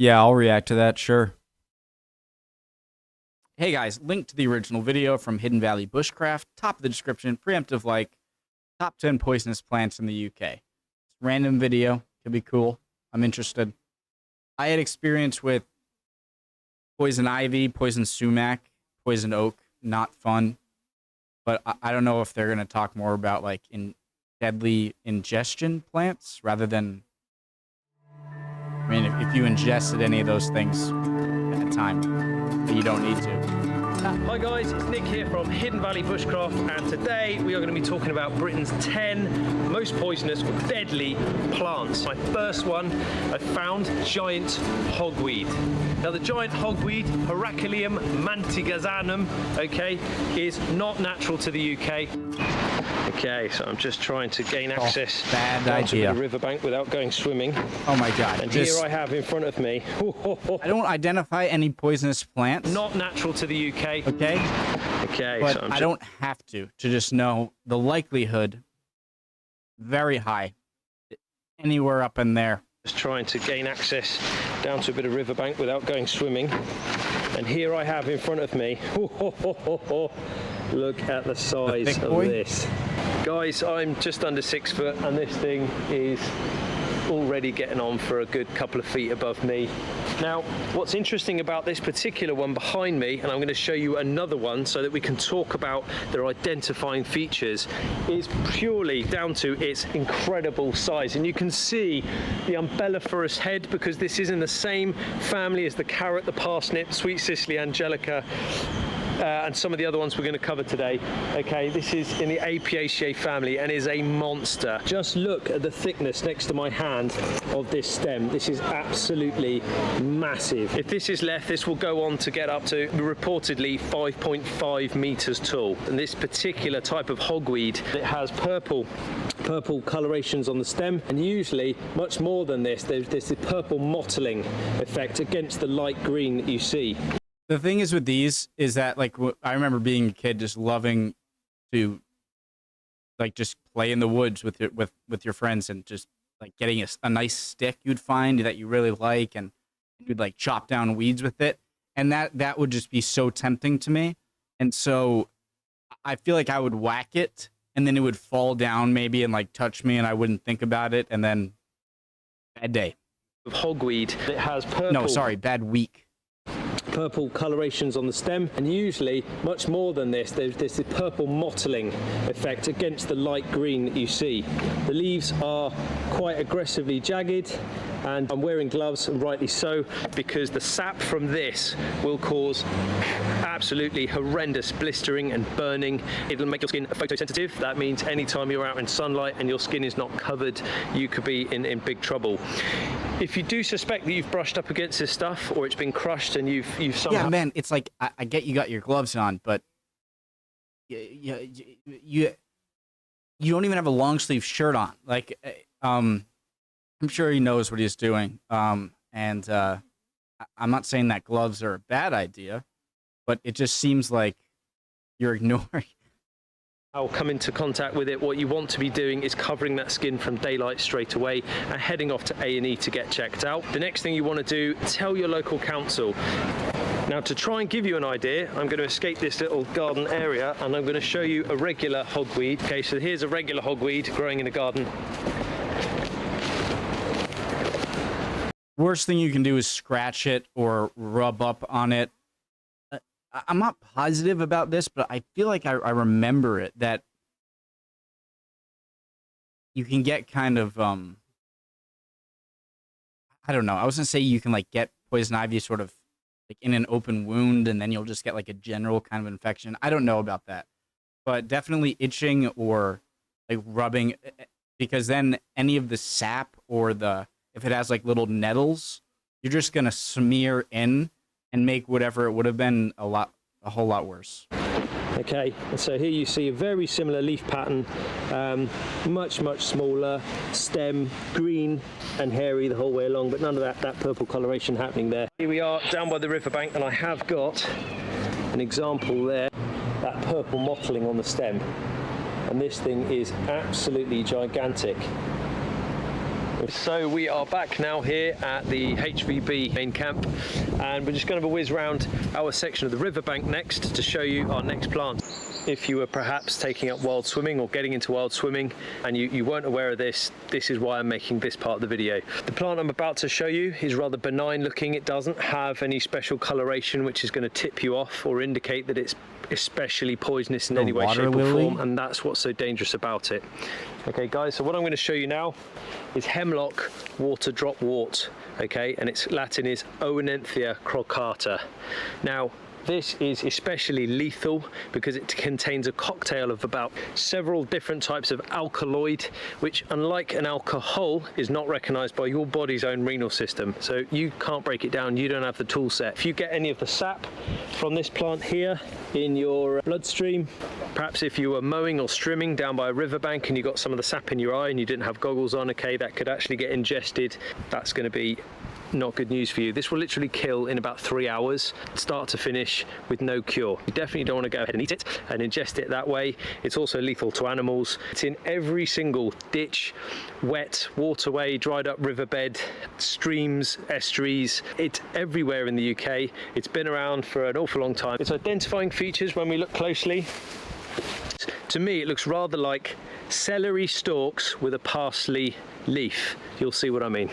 Yeah, I'll react to that, sure. Hey guys, link to the original video from Hidden Valley Bushcraft, top of the description, preemptive like, top 10 poisonous plants in the UK. Random video, could be cool. I'm interested. I had experience with poison ivy, poison sumac, poison oak, not fun. But I don't know if they're going to talk more about like deadly ingestion plants rather than, I mean, if you ingested any of those things at a time, but you don't need to. Hi guys, it's Nick here from Hidden Valley Bushcraft, and today we are going to be talking about Britain's 10 most poisonous or deadly plants. My first one, I found giant hogweed. Now the giant hogweed, Heracleum mantigazanum, okay, is not natural to the UK. Okay, so I'm just trying to gain access to the riverbank without going swimming. Oh my god. And here I have in front of me. I don't identify any poisonous plants. Not natural to the UK. Okay? Okay. But so I don't have to just know the likelihood very high. Anywhere up in there. Just trying to gain access down to a bit of riverbank without going swimming. And here I have in front of me. Look at the size of this. Guys, I'm just under 6 foot and this thing is already getting on for a good couple of feet above me. Now, what's interesting about this particular one behind me, and I'm going to show you another one so that we can talk about their identifying features, is purely down to its incredible size. And you can see the umbelliferous head, because this is in the same family as the carrot, the parsnip, sweet Cicely angelica, and some of the other ones we're going to cover today. Okay, this is in the Apiaceae family and is a monster. Just look at the thickness next to my hand of this stem. This is absolutely massive. If this is left, this will go on to get up to reportedly 5.5 meters tall. And this particular type of hogweed, it has purple colorations on the stem, and usually much more than this. There's this purple mottling effect against the light green that you see. The thing is with these is that, like, I remember being a kid just loving to, like, just play in the woods with your friends and just, like, getting a nice stick you'd find that you really like, and you'd, like, chop down weeds with it. And that would just be so tempting to me. And so I feel like I would whack it, and then it would fall down maybe and, like, touch me, and I wouldn't think about it, and then bad day. Hogweed, it has purple... No, sorry, bad week. Purple colorations on the stem, and usually much more than this. There's this purple mottling effect against the light green that you see. The leaves are quite aggressively jagged, and I'm wearing gloves, and rightly so, because the sap from this will cause absolutely horrendous blistering and burning. It'll make your skin photosensitive. That means anytime you're out in sunlight and your skin is not covered, you could be in big trouble. If you do suspect that you've brushed up against this stuff, or it's been crushed and you've somehow... Yeah, man, it's like, I get you got your gloves on, but you don't even have a long sleeve shirt on. Like, I'm sure he knows what he's doing. I'm not saying that gloves are a bad idea, but it just seems like you're ignoring. I'll come into contact with it. What you want to be doing is covering that skin from daylight straight away and heading off to A&E to get checked out. The next thing you want to do, tell your local council. Now, to try and give you an idea, I'm going to escape this little garden area and I'm going to show you a regular hogweed. Okay, so here's a regular hogweed growing in a garden. Worst thing you can do is scratch it or rub up on it. I'm not positive about this, but I feel like I remember it, that you can get kind of, I don't know. I was going to say you can, like, get poison ivy sort of like in an open wound, and then you'll just get like a general kind of infection. I don't know about that, but definitely itching or like rubbing, because then any of the sap or if it has like little nettles, you're just going to smear in and make whatever it would have been a whole lot worse. Okay, and so here you see a very similar leaf pattern, much smaller, stem, green and hairy the whole way along, but none of that purple coloration happening there. Here we are down by the riverbank, and I have got an example there, that purple mottling on the stem, and this thing is absolutely gigantic. So we are back now here at the HVB main camp, and we're just going to whiz round our section of the riverbank next to show you our next plant. If you were perhaps taking up wild swimming or getting into wild swimming and you weren't aware of this, this is why I'm making this part of the video. The plant I'm about to show you is rather benign looking. It doesn't have any special coloration which is going to tip you off or indicate that it's especially poisonous in any way, shape or form, and that's what's so dangerous about it. Okay guys, so what I'm going to show you now is hemlock water drop wort, okay, and its Latin is Oenanthia crocata. Now this is especially lethal because it contains a cocktail of about several different types of alkaloid, which unlike an alcohol is not recognized by your body's own renal system. So you can't break it down, you don't have the tool set. If you get any of the sap from this plant here in your bloodstream, perhaps if you were mowing or strimming down by a riverbank and you got some of the sap in your eye and you didn't have goggles on, okay, that could actually get ingested. That's going to be not good news for you. This will literally kill in about 3 hours, start to finish, with no cure. You definitely don't want to go ahead and eat it and ingest it that way. It's also lethal to animals. It's in every single ditch, wet, waterway, dried up riverbed, streams, estuaries. It's everywhere in the UK. It's been around for an awful long time. Its identifying features, when we look closely, to me it looks rather like celery stalks with a parsley leaf. You'll see what I mean.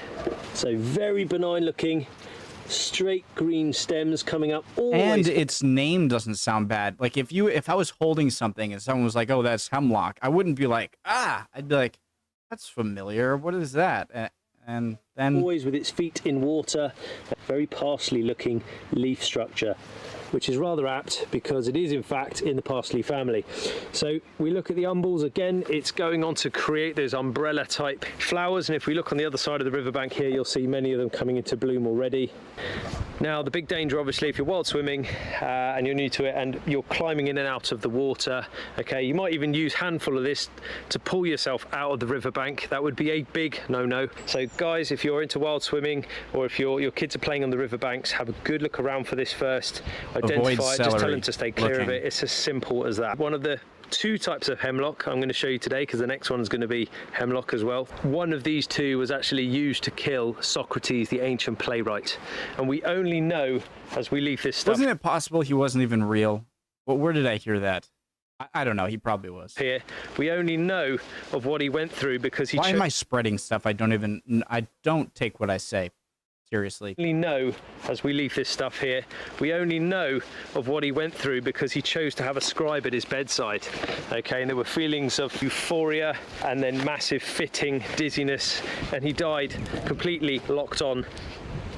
So very benign looking, straight green stems coming up all the way. And its name doesn't sound bad. Like if I was holding something and someone was like, "Oh, that's hemlock," I wouldn't be like, "Ah," I'd be like, "That's familiar. What is that?" And then always with its feet in water, a very parsley looking leaf structure, which is rather apt because it is in fact in the parsley family. So we look at the umbels again, it's going on to create those umbrella type flowers, and if we look on the other side of the riverbank here, you'll see many of them coming into bloom already. Now the big danger obviously if you're wild swimming and you're new to it and you're climbing in and out of the water, okay, you might even use a handful of this to pull yourself out of the riverbank. That would be a big no-no. So guys, if you're into wild swimming or if your kids are playing on the riverbanks, have a good look around for this first. Identify it, just tell them to stay clear of it. It's as simple as that. One of the two types of hemlock I'm going to show you today, because the next one is going to be hemlock as well. One of these two was actually used to kill Socrates, the ancient playwright, and we only know as we leave this stuff. Wasn't it possible he wasn't even real? Well, where did I hear that? I don't know. He probably was. Here, we only know of what he went through because he. Why am I spreading stuff? I don't take what I say seriously. We only know as we leave this stuff here, we only know of what he went through because he chose to have a scribe at his bedside. Okay, and there were feelings of euphoria and then massive fitting, dizziness, and he died completely locked on,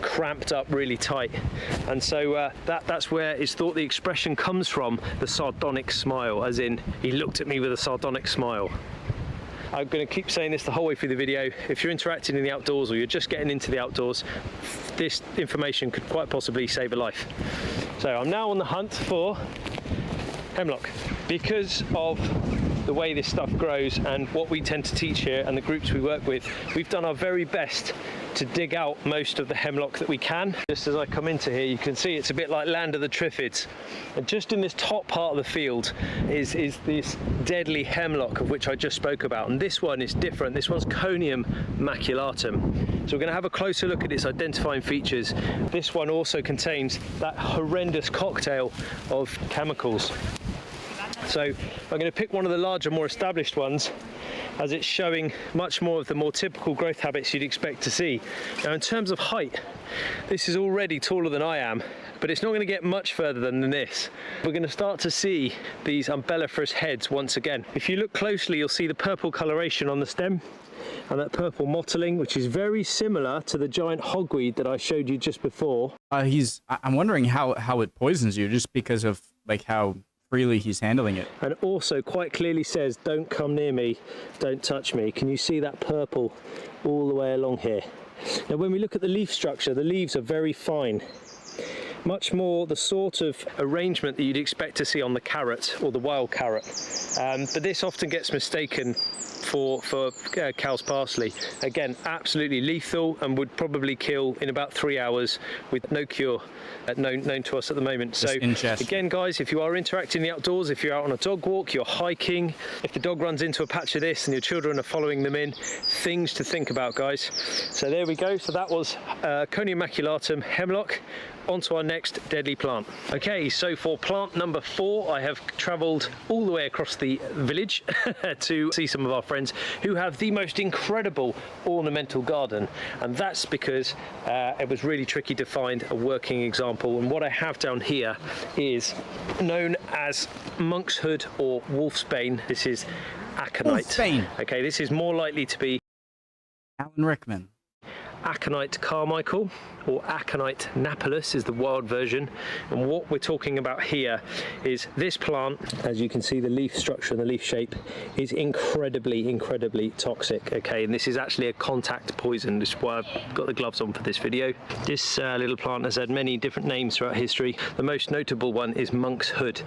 cramped up really tight. And so that's where it's thought the expression comes from, the sardonic smile, as in he looked at me with a sardonic smile. I'm going to keep saying this the whole way through the video. If you're interacting in the outdoors or you're just getting into the outdoors, this information could quite possibly save a life. So I'm now on the hunt for hemlock. Because of the way this stuff grows and what we tend to teach here and the groups we work with, we've done our very best to dig out most of the hemlock that we can. Just as I come into here, you can see it's a bit like land of the Triffids. And just in this top part of the field is this deadly hemlock of which I just spoke about. And this one is different. This one's Conium maculatum. So we're going to have a closer look at its identifying features. This one also contains that horrendous cocktail of chemicals. So I'm going to pick one of the larger, more established ones, as it's showing much more of the more typical growth habits you'd expect to see. Now in terms of height, this is already taller than I am, but it's not going to get much further than this. We're going to start to see these umbelliferous heads once again. If you look closely, you'll see the purple coloration on the stem and that purple mottling, which is very similar to the giant hogweed that I showed you just before. I'm wondering how it poisons you, just because of like how freely he's handling it. And also quite clearly says, don't come near me, don't touch me. Can you see that purple all the way along here? Now when we look at the leaf structure, the leaves are very fine. much more the sort of arrangement that you'd expect to see on the carrot or the wild carrot. But this often gets mistaken for cow's parsley. Again, absolutely lethal and would probably kill in about 3 hours with no cure known to us at the moment. So again, guys, if you are interacting in the outdoors, if you're out on a dog walk, you're hiking, if the dog runs into a patch of this and your children are following them in, things to think about, guys. So there we go. So that was Conia maculatum hemlock. On to our next deadly plant. Okay, so for plant number 4, I have travelled all the way across the village to see some of our friends who have the most incredible ornamental garden, and that's because it was really tricky to find a working example. And what I have down here is known as monk's hood or wolfsbane. This is aconite. Wolfsbane. Okay, this is more likely to be Alan Rickman. Aconite Carmichael, or Aconite napellus is the wild version. And what we're talking about here is this plant. As you can see, the leaf structure and the leaf shape is incredibly toxic. Okay, and this is actually a contact poison. This is why I've got the gloves on for this video. This little plant has had many different names throughout history. The most notable one is monk's hood,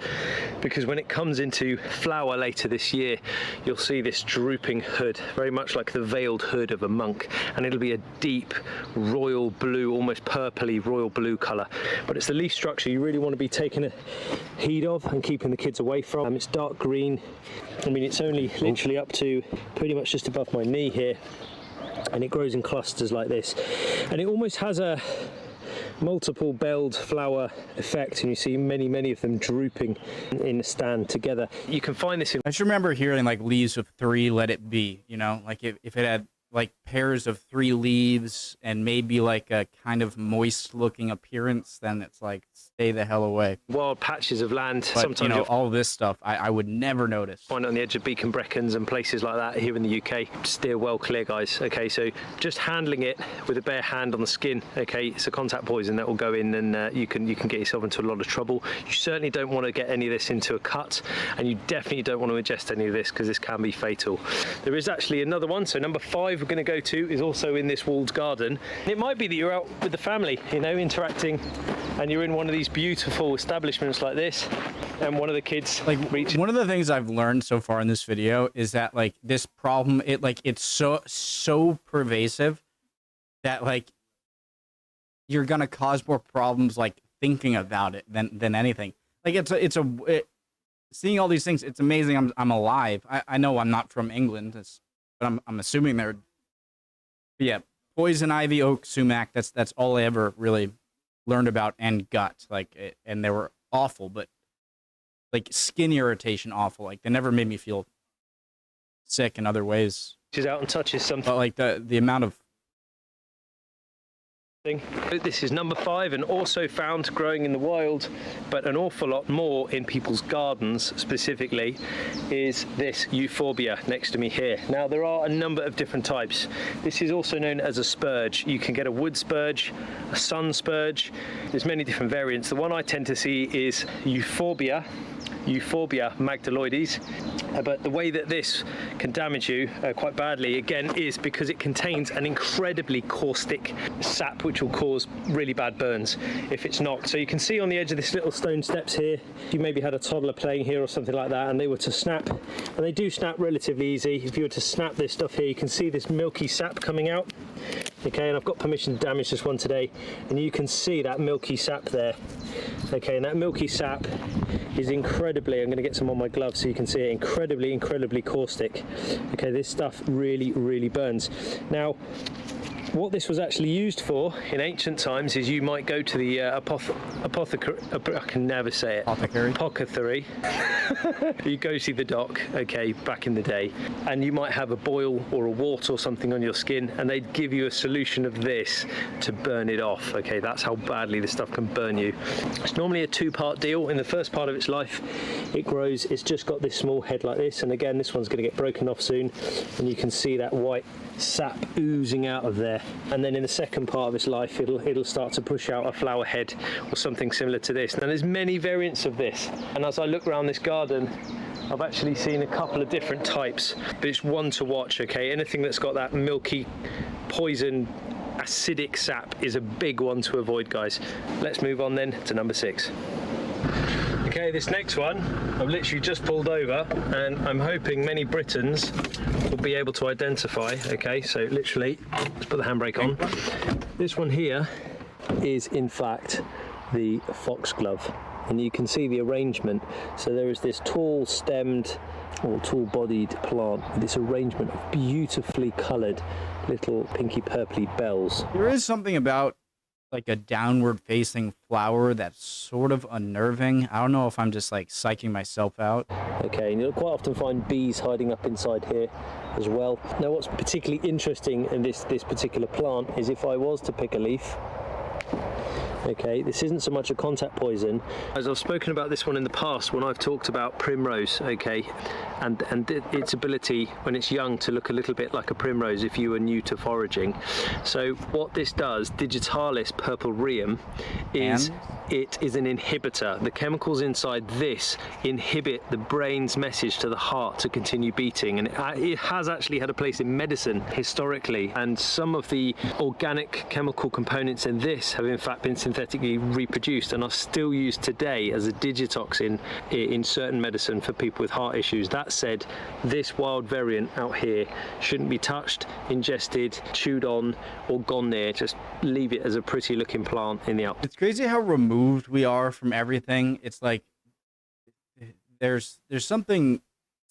because when it comes into flower later this year, you'll see this drooping hood, very much like the veiled hood of a monk, and it'll be a deep royal blue, almost purpley royal blue colour. But it's the leaf structure you really want to be taking a heed of and keeping the kids away from. It's dark green. I mean, it's only literally up to pretty much just above my knee here, and it grows in clusters like this, and it almost has a multiple belled flower effect, and you see many of them drooping in a stand together. You can find this in... I just remember hearing like leaves of 3, let it be, you know, like if it had like pairs of 3 leaves and maybe like a kind of moist looking appearance, then it's like stay the hell away. Wild patches of land, but, sometimes, you know, all this stuff I would never notice. Find it on the edge of Beacon Breckons and places like that here in the UK. Steer well clear, guys. Okay, so just handling it with a bare hand on the skin. Okay, it's a contact poison that will go in, and you can get yourself into a lot of trouble. You certainly don't want to get any of this into a cut, and you definitely don't want to ingest any of this, because this can be fatal. There is actually another one. So number 5 we're going to go to is also in this walled garden. It might be that you're out with the family, you know, interacting, and you're in one of these beautiful establishments like this, and one of the kids one of the things I've learned so far in this video is that like this problem, it's so pervasive that like you're gonna cause more problems like thinking about it than anything. Like seeing all these things, it's amazing. I'm alive. I know I'm not from England, but I'm assuming they're... Yeah, poison ivy, oak, sumac. That's all I ever really learned about and got. And they were awful, but like skin irritation, awful. Like they never made me feel sick in other ways. She's out and touches something. But like the amount of... This is number 5, and also found growing in the wild, but an awful lot more in people's gardens specifically, is this euphorbia next to me here. Now there are a number of different types. This is also known as a spurge. You can get a wood spurge, a sun spurge. There's many different variants. The one I tend to see is Euphorbia magdaloides, but the way that this can damage you quite badly, again, is because it contains an incredibly caustic sap which will cause really bad burns if it's knocked. So you can see on the edge of this little stone steps here, if you maybe had a toddler playing here or something like that and they were to snap, and they do snap relatively easy. If you were to snap this stuff here, you can see this milky sap coming out. Okay, and I've got permission to damage this one today, and you can see that milky sap there. Okay, and that milky sap is incredibly, I'm going to get some on my gloves so you can see it, incredibly caustic. Okay, this stuff really burns. Now, what this was actually used for in ancient times is you might go to the apothecary. I can never say it. Apothecary. You go see the doc, okay, back in the day, and you might have a boil or a wart or something on your skin, and they'd give you a solution of this to burn it off. Okay, that's how badly this stuff can burn you. It's normally a 2-part deal. In the first part of its life, it grows, it's just got this small head like this, and again, this one's going to get broken off soon, and you can see that white sap oozing out of there. And then in the second part of its life, it'll start to push out a flower head or something similar to this. Now there's many variants of this, and as I look around this garden, I've actually seen a couple of different types, but it's one to watch, okay? Anything that's got that milky poison acidic sap is a big one to avoid, guys. Let's move on then to number 6. Okay, this next one I've literally just pulled over, and I'm hoping many Britons will be able to identify. Okay, so literally, let's put the handbrake on. This one here is in fact the foxglove, and you can see the arrangement. So there is this tall stemmed or tall bodied plant with this arrangement of beautifully coloured little pinky purpley bells. There is something about like a downward facing flower that's sort of unnerving. I don't know if I'm just like psyching myself out. Okay, and you'll quite often find bees hiding up inside here as well. Now what's particularly interesting in this particular plant is if I was to pick a leaf, okay, this isn't so much a contact poison. As I've spoken about this one in the past when I've talked about primrose, okay, and its ability when it's young to look a little bit like a primrose if you are new to foraging. So what this does, digitalis purpureum, is it is an inhibitor. The chemicals inside this inhibit the brain's message to the heart to continue beating, and it has actually had a place in medicine historically, and some of the organic chemical components in this have in fact been synthetically reproduced and are still used today as a digitoxin in certain medicine for people with heart issues. That said, this wild variant out here shouldn't be touched, ingested, chewed on, or gone near. Just leave it as a pretty looking plant in the out. It's crazy how removed we are from everything. It's like there's something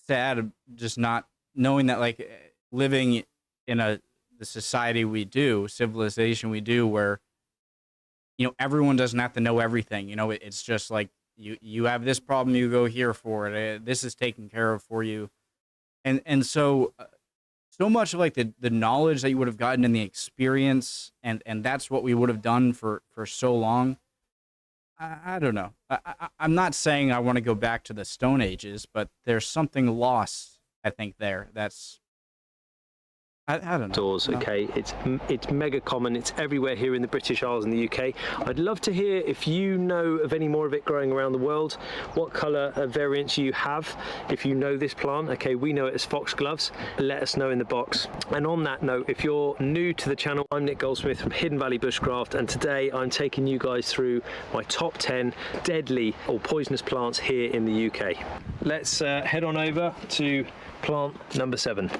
sad just not knowing that, like, living in the society we do, civilization we do, where, you know, everyone doesn't have to know everything. You know, it's just like you have this problem, you go here for it. This is taken care of for you. And so much of like the knowledge that you would have gotten in the experience, and that's what we would have done for so long. I don't know. I'm not saying I want to go back to the Stone Ages, but there's something lost, I think, there. That's, I don't know. Okay, it's mega common. It's everywhere here in the British Isles and the UK. I'd love to hear if you know of any more of it growing around the world, what colour variants you have. If you know this plant, okay, we know it as foxgloves. Let us know in the box. And on that note, if you're new to the channel, I'm Nick Goldsmith from Hidden Valley Bushcraft, and today I'm taking you guys through my top 10 deadly or poisonous plants here in the UK. Let's head on over to plant number 7.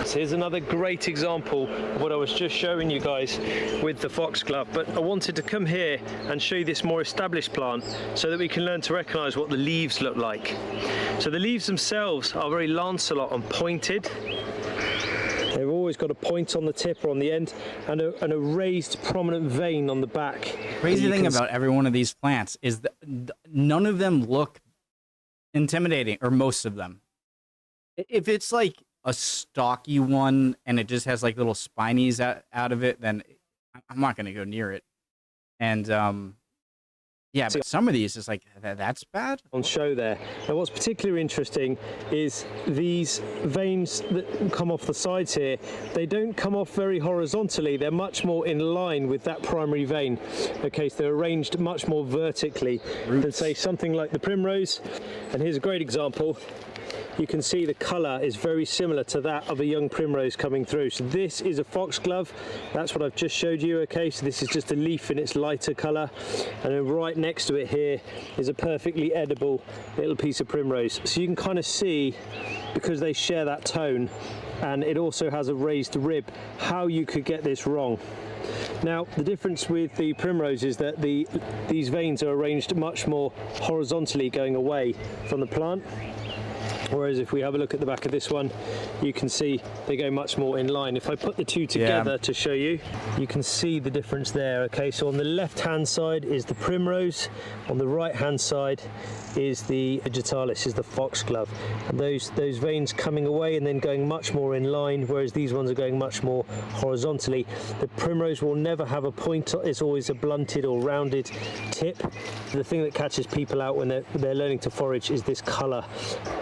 So here's another great example of what I was just showing you guys with the foxglove, but I wanted to come here and show you this more established plant so that we can learn to recognize what the leaves look like. So the leaves themselves are very lanceolate and pointed. They've always got a point on the tip or on the end, and a raised prominent vein on the back. The crazy thing about every one of these plants is that none of them look intimidating, or most of them. If it's like a stocky one and it just has like little spinies out of it, then I'm not going to go near it. And yeah, but some of these is like, that's bad. On show there. Now what's particularly interesting is these veins that come off the sides here. They don't come off very horizontally. They're much more in line with that primary vein. Okay, so they're arranged much more vertically than, say, something like the primrose. And here's a great example. You can see the colour is very similar to that of a young primrose coming through. So this is a foxglove. That's what I've just showed you. Okay, so this is just a leaf in its lighter colour, and then right next to it here is a perfectly edible little piece of primrose. So you can kind of see, because they share that tone, and it also has a raised rib, how you could get this wrong. Now, the difference with the primrose is that these veins are arranged much more horizontally going away from the plant. Whereas if we have a look at the back of this one, you can see they go much more in line. If I put the two together to show you, you can see the difference there. Okay, so on the left-hand side is the primrose, on the right-hand side is the digitalis, is the foxglove. And those veins coming away and then going much more in line, whereas these ones are going much more horizontally. The primrose will never have a point, it's always a blunted or rounded tip. The thing that catches people out when they're learning to forage is this colour.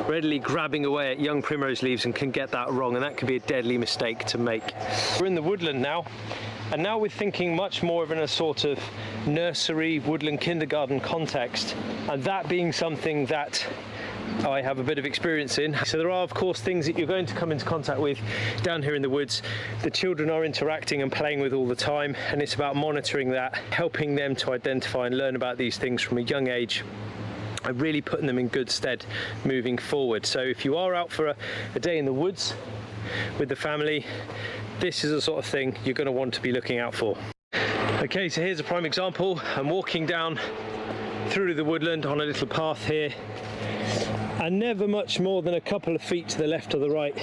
Readily easily grabbing away at young primrose leaves and can get that wrong, and that can be a deadly mistake to make. We're in the woodland now, and now we're thinking much more of in a sort of nursery, woodland, kindergarten context, and that being something that I have a bit of experience in. So there are of course things that you're going to come into contact with down here in the woods. The children are interacting and playing with all the time, and it's about monitoring that, helping them to identify and learn about these things from a young age, and really putting them in good stead moving forward. So if you are out for a day in the woods with the family, this is the sort of thing you're going to want to be looking out for. Okay, so here's a prime example. I'm walking down through the woodland on a little path here, and never much more than a couple of feet to the left or the right,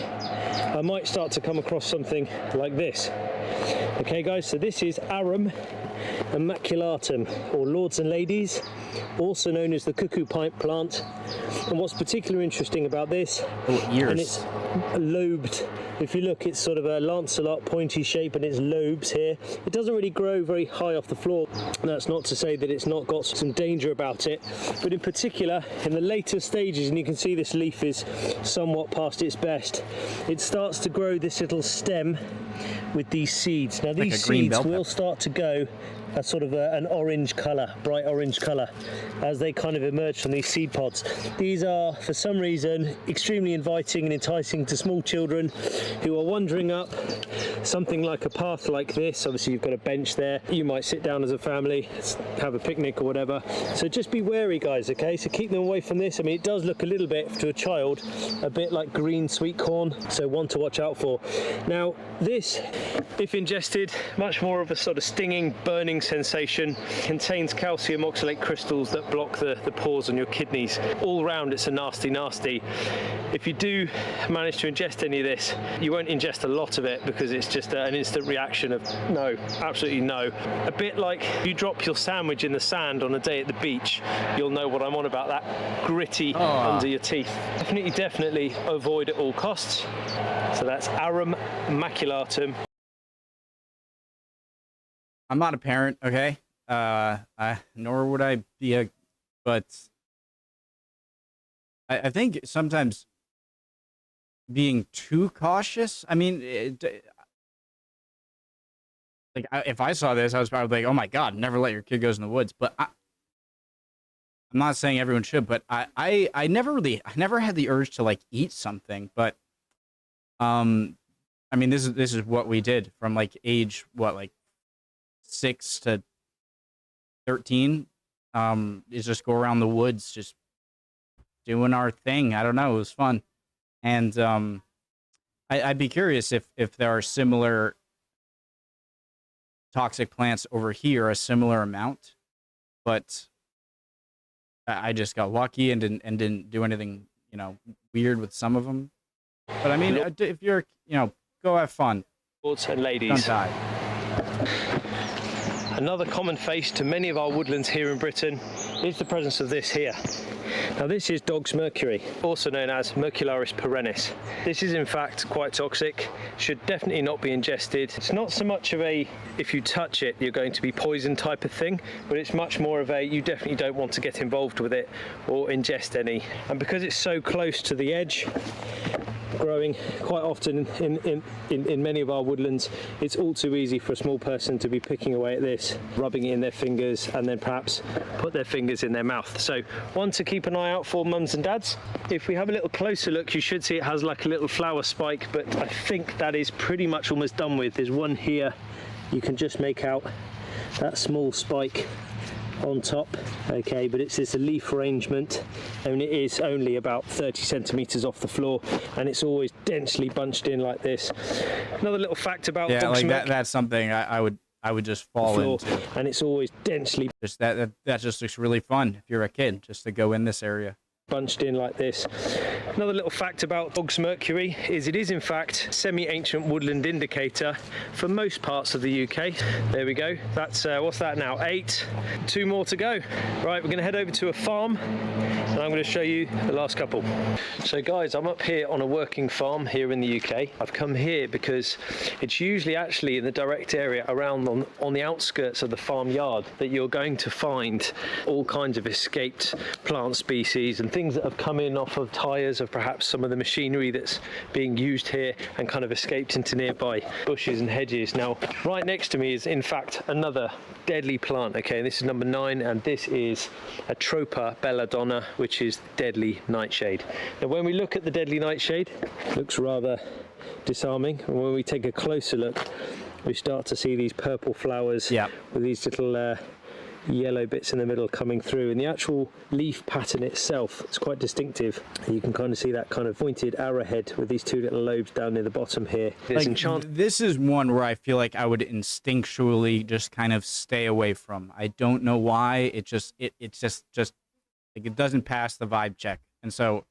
I might start to come across something like this. Okay guys, so this is Arum immaculatum, or lords and ladies, also known as the cuckoo pipe plant. And what's particularly interesting about this, and it's lobed. If you look, it's sort of a lanceolate pointy shape, and its lobes here. It doesn't really grow very high off the floor. That's not to say that it's not got some danger about it, but in particular in the later stages, and you can see this leaf is somewhat past its best, it starts to grow this little stem with these seeds. Now these seeds will start to go a sort of an orange colour, bright orange colour, as they kind of emerge from these seed pods. These are, for some reason, extremely inviting and enticing to small children who are wandering up something like a path like this. Obviously you've got a bench there, you might sit down as a family, have a picnic or whatever, so just be wary guys, okay? So keep them away from this. I mean, it does look a little bit, to a child, a bit like green sweet corn, so one to watch out for. Now this, if ingested, much more of a sort of stinging, burning sensation, contains calcium oxalate crystals that block the pores on your kidneys. All round it's a nasty. If you do manage to ingest any of this, you won't ingest a lot of it because it's just an instant reaction of no, absolutely no. A bit like you drop your sandwich in the sand on a day at the beach, you'll know what I'm on about, that gritty under your teeth. Definitely avoid at all costs. So that's Arum immaculatum. I'm not a parent, okay? Nor would I be but I think sometimes being too cautious, I mean, if I saw this, I was probably like, oh my God, never let your kid go in the woods. But I'm not saying everyone should, but I never had the urge to like eat something, but, I mean, this is what we did from like age, like 6 to 13, is just go around the woods, just doing our thing. I don't know, it was fun. And I'd be curious if there are similar toxic plants over here, a similar amount, but I just got lucky and didn't do anything, you know, weird with some of them. But I mean, if you're, you know, go have fun. Lords and ladies. Don't die. Another common face to many of our woodlands here in Britain is the presence of this here. Now this is dog's mercury, also known as Mercularis perennis. This is in fact quite toxic, should definitely not be ingested. It's not so much of a, if you touch it, you're going to be poisoned type of thing, but it's much more of a, you definitely don't want to get involved with it or ingest any. And because it's so close to the edge, growing quite often in many of our woodlands, it's all too easy for a small person to be picking away at this, rubbing it in their fingers, and then perhaps put their fingers in their mouth. So one to keep an eye out for, mums and dads. If we have a little closer look, you should see it has like a little flower spike, but I think that is pretty much almost done with. There's one here, you can just make out that small spike on top, okay, but it's a leaf arrangement, and it is only about 30 centimeters off the floor, and it's always densely bunched in like this. Another little fact about like that's something I would just fall into, and it's always densely just that just looks really fun if you're a kid, just to go in this area. Bunched in like this. Another little fact about dog's mercury is it is in fact semi-ancient woodland indicator for most parts of the UK. There we go. That's what's that now? 8. 2 more to go. Right, we're going to head over to a farm and I'm going to show you the last couple. So guys, I'm up here on a working farm here in the UK. I've come here because it's usually actually in the direct area around on the outskirts of the farmyard that you're going to find all kinds of escaped plant species and things things that have come in off of tyres of perhaps some of the machinery that's being used here and kind of escaped into nearby bushes and hedges. Now, right next to me is in fact another deadly plant. Okay, this is number 9, and this is a Tropa belladonna, which is deadly nightshade. Now, when we look at the deadly nightshade, it looks rather disarming, and when we take a closer look, we start to see these purple flowers with these little yellow bits in the middle coming through, and the actual leaf pattern itself is quite distinctive. You can kind of see that kind of pointed arrowhead with these 2 little lobes down near the bottom here. This is one where I feel like I would instinctually just kind of stay away from. I don't know why. It's just like it doesn't pass the vibe check, and so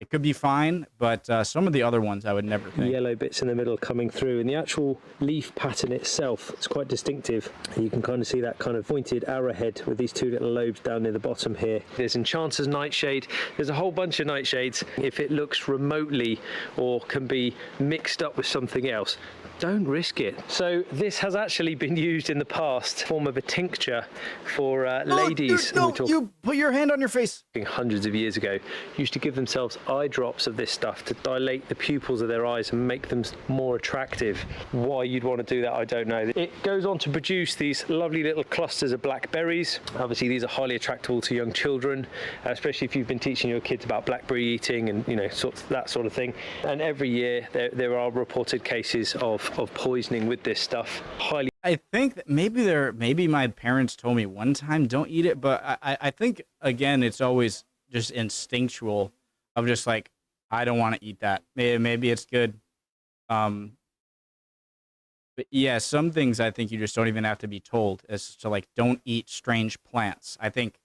it could be fine, but some of the other ones I would never think. Yellow bits in the middle coming through, and the actual leaf pattern itself is quite distinctive. You can kind of see that kind of pointed arrowhead with these 2 little lobes down near the bottom here. There's Enchanter's nightshade. There's a whole bunch of nightshades. If it looks remotely or can be mixed up with something else, don't risk it. So this has actually been used in the past, form of a tincture for ladies. You put your hand on your face. Hundreds of years ago, used to give themselves eye drops of this stuff to dilate the pupils of their eyes and make them more attractive. Why you'd want to do that, I don't know. It goes on to produce these lovely little clusters of blackberries. Obviously, these are highly attractable to young children, especially if you've been teaching your kids about blackberry eating and that sort of thing. And every year there are reported cases of poisoning with this stuff. I think that maybe my parents told me one time don't eat it, but I think again it's always just instinctual of just like I don't want to eat that. Maybe it's good. But yeah, some things I think you just don't even have to be told as to like don't eat strange plants. I think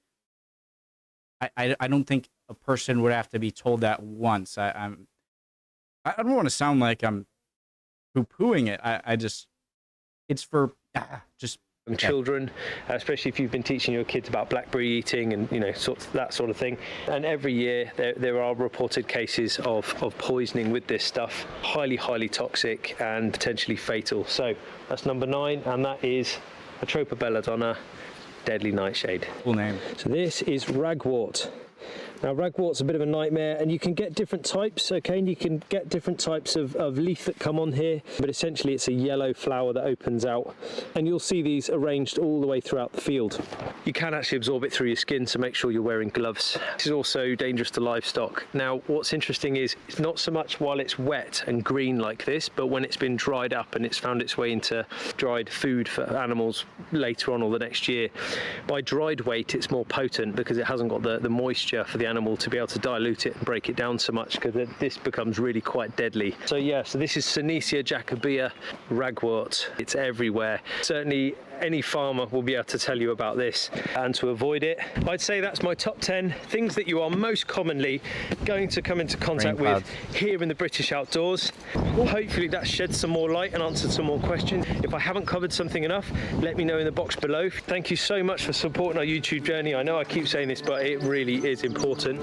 I don't think a person would have to be told that once. I don't want to sound like I'm poo-pooing it. I just, it's for just children, especially if you've been teaching your kids about blackberry eating and that sort of thing. And every year there are reported cases of poisoning with this stuff, highly toxic and potentially fatal. So that's number 9, and that is a Tropa belladonna, deadly nightshade. Cool name. So this is ragwort. Now, ragwort's a bit of a nightmare, and you can get different types, okay? And you can get different types of leaf that come on here, but essentially it's a yellow flower that opens out, and you'll see these arranged all the way throughout the field. You can actually absorb it through your skin, so make sure you're wearing gloves. This is also dangerous to livestock. Now, what's interesting is it's not so much while it's wet and green like this, but when it's been dried up and it's found its way into dried food for animals later on or the next year. By dried weight, it's more potent because it hasn't got the moisture for the animal to be able to dilute it and break it down so much, because this becomes really quite deadly. So yeah, so this is Synecia jacobea ragwort. It's everywhere. Certainly any farmer will be able to tell you about this and to avoid it. I'd say that's my top 10 things that you are most commonly going to come into contact with here in the British outdoors. Hopefully that sheds some more light and answered some more questions. If I haven't covered something enough, let me know in the box below. Thank you so much for supporting our YouTube journey. I know I keep saying this, but it really is important.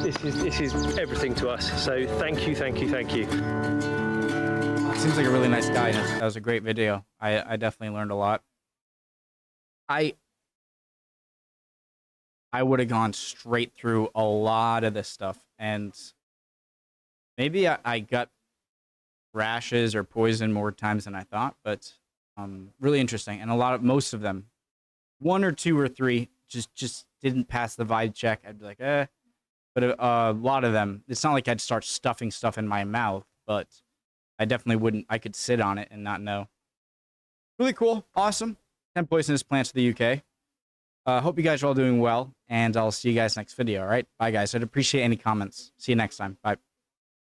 This is everything to us. So thank you. Seems like a really nice guy. That was a great video. I definitely learned a lot. I would have gone straight through a lot of this stuff, and maybe I got rashes or poison more times than I thought, but really interesting. And most of them, 1 or 2 or 3 just didn't pass the vibe check. I'd be like, but a lot of them, it's not like I'd start stuffing stuff in my mouth, but I definitely wouldn't. I could sit on it and not know. Really cool. Awesome. 10 poisonous plants to the UK. Hope you guys are all doing well, and I'll see you guys next video, all right? Bye, guys. I'd appreciate any comments. See you next time. Bye.